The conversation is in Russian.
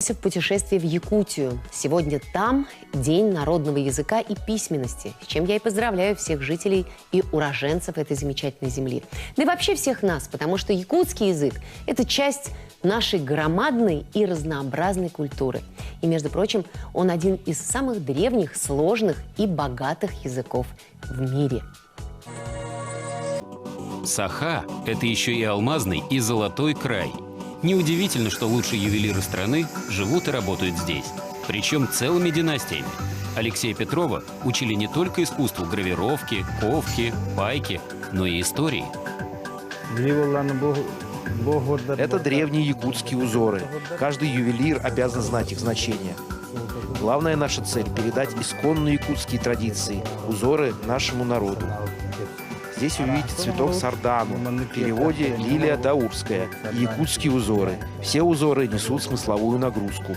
В путешествие в Якутию. Сегодня там День народного языка и письменности, с чем я и поздравляю всех жителей и уроженцев этой замечательной земли. Да и вообще всех нас, потому что якутский язык – это часть нашей громадной и разнообразной культуры. И, между прочим, он один из самых древних, сложных и богатых языков в мире. Саха – это еще и алмазный и золотой край. Неудивительно, что лучшие ювелиры страны живут и работают здесь. Причем целыми династиями. Алексея Петрова учили не только искусству гравировки, ковки, пайки, но и истории. Это древние якутские узоры. Каждый ювелир обязан знать их значение. Главная наша цель – передать исконные якутские традиции, узоры нашему народу. Здесь вы видите цветок сардану, в переводе лилия даурская, и якутские узоры. Все узоры несут смысловую нагрузку.